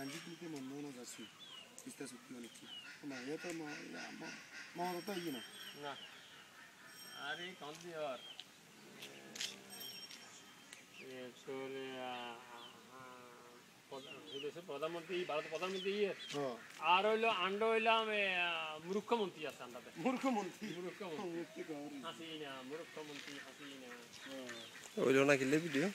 kanji kuke mamma zasu ista su kiyo niki ma ya to ma to yina na ari kौन सी और ये चोले প্রধানমন্ত্রী ভারত প্রধানমন্ত্রী আর হইলো and হইলাম মুখ্যমন্ত্রী আছে আন্ডাতে মুখ্যমন্ত্রী হাসিনা মুখ্যমন্ত্রী হাসিনা ওইলো না কিলে ভিডিও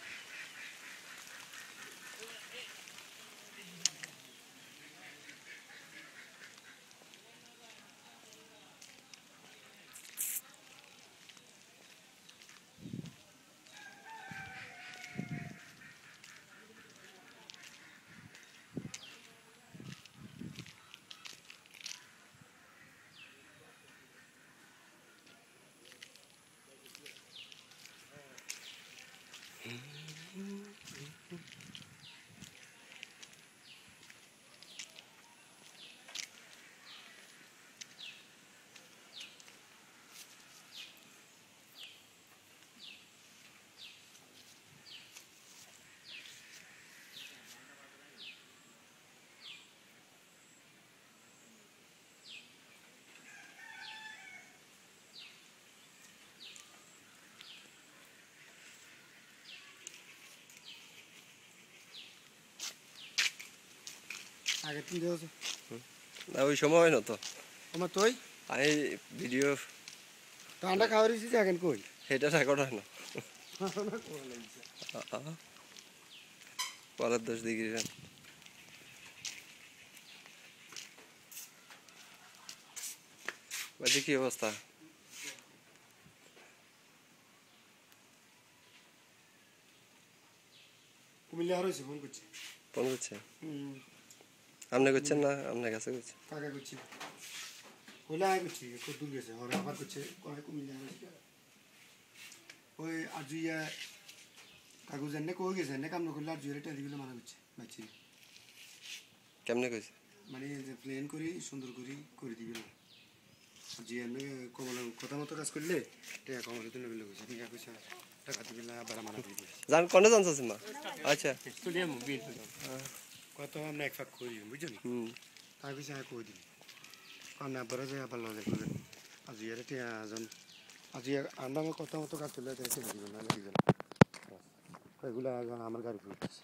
আগে তিন দিন না ওই সময় হয় না তো আমার তোই আমি ভিডিও ঠান্ডা খাওয়ার ইচ্ছে এখন কই সেটা রেকর্ড হয় না পরের 10 ডিগ্রি বাড়ি কি অবস্থা কুমিল্লা হারাইছে ফোন করছে আপনি করছেন না আপনার কাছে করছে কাকা করছে কইলা আয় করছে কত দূর গেছে ওরা আবার করছে কয় কুমিল্লা হারাইছে ওই আজুইয়া কাগজ এনে কই গেছে এনে কাম না করলে আর জুয়েটা দিবিলে মানা করছে বাচ্চি কেমনে কইছে মানে যে প্ল্যান করি সুন্দর করে দিবিলে জি এনে কমলা কথা মতো কাজ করলে টাকা কমলে তো নেবে কইছে ঠিক আছে টাকা দিবিলে আবার মানা করে দিছে জান কোনে জানছস মা আচ্ছা স্টুডিও মোবাইল কত আমরা এক ফাক করি বুঝছেন তাই কইছে আয় কই দিই কারণ আবার যে আবার লজে করবেন আজ ইয়ারে তে আজন আজ আমরা কথা মতো কাজ করলে দেখে দিবেন না দিবেন এগুলা আমার গাড়ি ফুটছে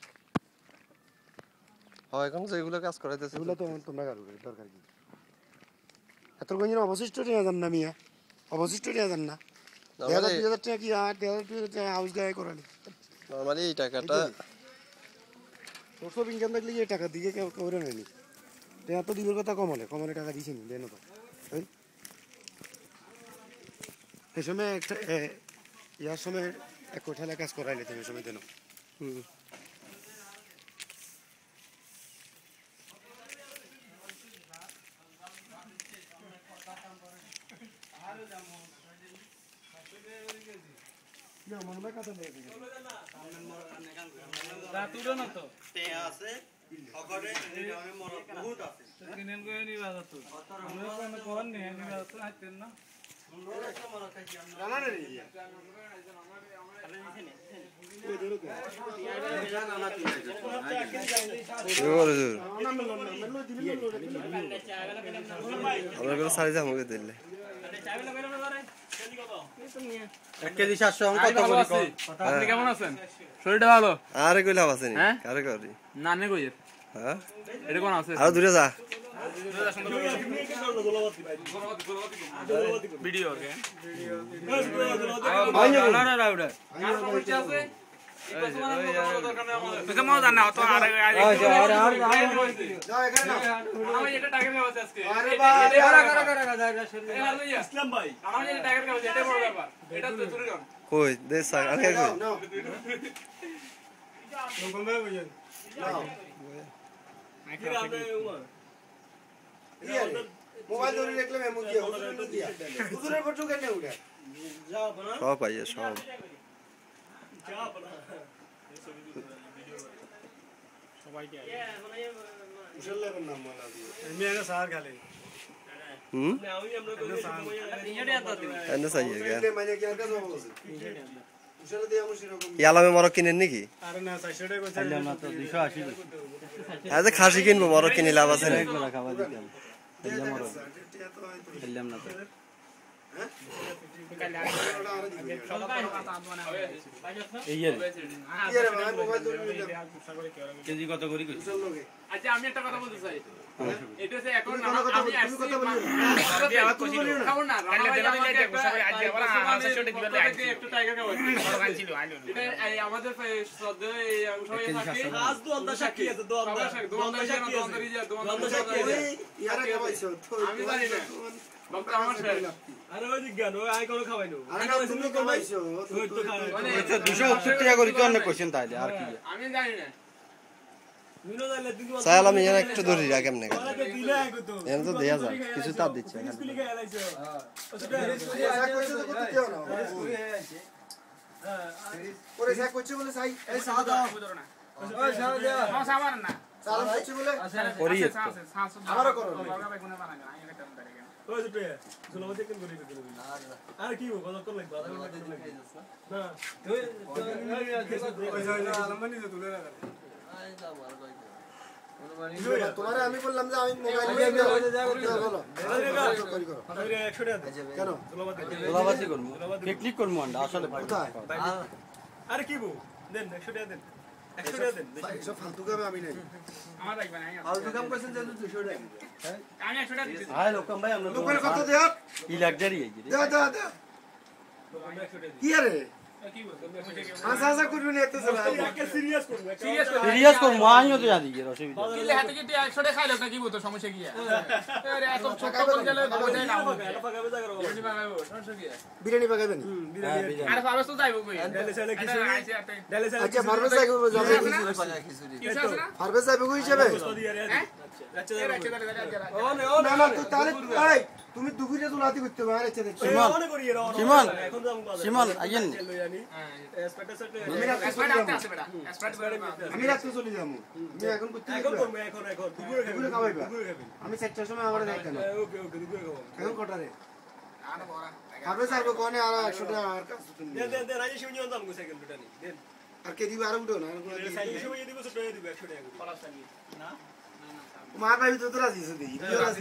হয় এখন যেগুলো কাজ করাইতেছে এগুলো তো তোমরা গাড়ি দরকার কি এত গঞ্জির অবশিষ্ট নিয়ে যান না মিয়া অবশিষ্ট নিয়ে যান না 2000 টাকা কি 2000 টাকা হাউস গায়ে করালি নরমালি এই টাকাটা সোর্স ইনকাম থাকলে এই টাকা দিয়ে কেউ করে নেয়নি টাকা তো দিবের কথা কমলে টাকা দিয়েছেন দেন তো এই সময় একটা ইয়ার সময় এক কোঠালে কাজ করাইলে তুমি সময় দেন না মনে হয় কথা নেই রাতুড়ো না তো তে আছে অগরে নিরামে মরদ বহুত আছে কিনেন কই নি বাজার তো আমরা কোন কোন নি নি বাজার তো আইতেন না জানা নেই আমরা সারি জামুকে দিলে 1 কেজি 700 আমি কত বলি আপনি কেমন আছেন শরীরটা ভালো আরে কইলা আছে নি আরে করি না নে কই হ্যাঁ এটা কোন আছে আর দূরে যা ভিডিও ওকে কই দেশ আগে কই মোবাইল ধরে দেখলে মেমো দিয়া হুজুরের ফটো কেন উঠে যাও বনা সব পাইয়ে সব যাও বনা সবাইকে মুশাল্লাহের নাম মালা দিয়ে মেয়ে সার গালে আমি আমরা কই এনে সাইয়ে গয়া মানে কি আর কাজ বলছে উশারে দিয়ে আমি সেরকম ইয়ালামে মরক কিনেন নাকি আরে না 400 টাকা কইছে খাইলাম না তো 280 আজ খাসি কিনবো মরক কিনে লাভ আছে না একবার খাওয়া দিতাম খাইলাম আর খাইলাম না তো এই এর কেজি কত করে কইছ আচ্ছা আমি একটা কথা বলতে চাই এটা যে এখন তুমি কথা আমি বলো, তুমি কথা বলো। আমি আবার কইছি খাবো না কালে দেনা দিলে যে গোসাবে আজ আবার 500 টাকা দিবে আইছি একটু টাইগার খাবো দোকান ছিল আইলো এটা এই আমাদের শ্রদ্ধা এই সবাই থাকে আজ দোকানদার সাক্ষী আছে দোকানদার সাক্ষী ইয়ারে খাওয়াইছো আমি জানি না বক্তা আমার স্যার আরে ওই জ্ঞান ওই আই কোনো খাওয়াইনো আরে না তুমি খাওয়াইছো ওই তো খাওয়াই মানে 270 টাকা করে কি অন্য কোশ্চেন তাইলে আর কি আমি জানি না মিনো দাইলে দিন চাইল আমি এখানে একটু ধরি রা কেমনে ওকে দিলে আইগো তো এখানে তো দেয়া যায় কিছু তাপ দিচ্ছে এখানে স্কুলে গিয়ে আইছো পয়সা কইছো তো কত দিও না পয়সা কইছো বলে চাই এই সাদা দাও ওই সারা দেয়া হ্যাঁ সামার না সালাম কইছো বলে করি আমারও করো ওই দুটো সুলভ থেকে করে দিতে আর কি ও কত কর লাগবে না ওই আলমানি যে তুলে রাখা তোমারে আমি বললাম যে আমি মোবাইল নিয়ে বলো করি করো আরে 100 টাকা কেন গোলাবাজি করব ক্লিক করব আন্ডা আসলে কোথায় আরে কি বউ দেন 100 টাকা দেন 100 টাকা দেন সব ফালতু কামে আমি নাই আমার লাগবে না ফালতু কাম করছেন যে 200 টাকা আমি 100 টাকা দিতেছি হাই লোকম ভাই আমরা লোকের কত দেয়া ই লাক্সারি এই যে দাও দাও দাও কি আরে কি বলছো আশা আশা করবি না এত চলা সিরিয়াস করব সিরিয়াস করব আইও তো জানি এর অসুবিধা কি লেহাতে কি 100 টাকা খাইলো নাকি বলতো সমস্যা কি আরে এত ছোট করে গেলে বোঝাই না পাকাবে জায়গা করব এমনি বানাবো সমস্যা কি বিরিয়ানি পাকাবেন আরে ফারস তো যাইবো কই ডালে সালে খিচুড়ি ডালে সালে আচ্ছা ফারবেজ যাইবো যাবে কি আছে না ফারবেজ যাইবো কই হিসাবে হ্যাঁ আচ্ছা এই রাখতে দাঁড়া ও না না তুই তাহলে এই তুমি দুপুরে তো লাতি করতে পারো আচ্ছা দেখছি সিমন সিমন আইয়েন আমি রাতে এসপাইট চলে আতে যাবো আছে বেটা এসপাইট আমি রাতে চলে যাবো আমি এখন করতে দুপুরে খাওয়াইবা আমি 4টার সময় আমারে দেখ কেন এখন কটারে আরে বড়া ফারবেজ যাইবো কোনে আর 100 টাকা আর কাছে তুমি আর কে দিবা আর উঠো না মার ভাই তো রাজি আছে দেখি রাজি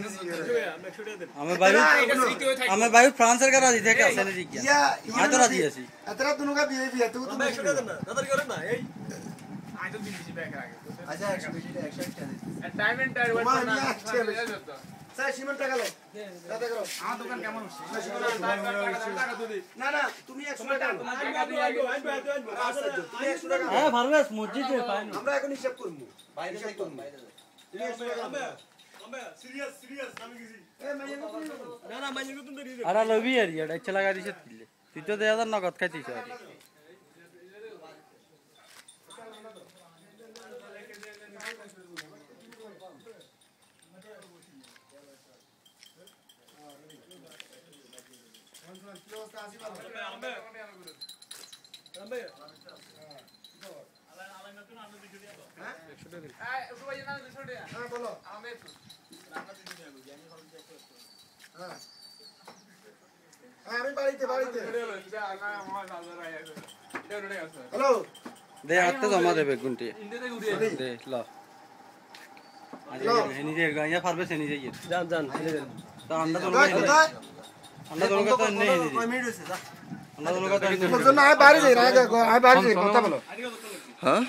আমি ভাই ফ্রান্সের কাছে রাজি থেকে আছে নাকি ইয়া আমি তো রাজি আছি এতরা দুনুকা বিয়ে বিয়ে তো তুমি আই তো দিন দিছি ব্যাগ আগে আচ্ছা 100 টাকা টাইম এন্ড টাইম ওয়েট তোমার না নিয়ে আসছে স্যার সিমেন্ট টাকা লো টাকা করো আমার দোকান কেমন হচ্ছে না না তুমি 100 টাকা নাও। তুমি 100 টাকা নাও। হ্যাঁ ফারবেস মসজিদে ফাইন আমরা এখন হিসাব করব বাইরে যাই করব তুমি 100 টাকা নাও। এই মাইয়া কত নিলো? আরে লবি আর এটা ইচ্ছা লাগা দিছে তুই তো 2000 নগদ খাইতিস আর হ্যাঁ বলো হ্যাঁ আমি বাড়িতে হ্যালো দে আটটা জমা দেবে গুনটি দে ল হেনি যে গায়া ফারবেস হেনি যে যান তো আমরা তো কোথায় আমরা তো কথা নেই হেনি আমরা তো কথা নেই বলছো না বাইরে যাই না আয় বাইরে যাই কথা বলো হ্যাঁ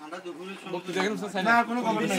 আমরা দুপুরে বক্তব্য দেখেন না কোনো খবর নাই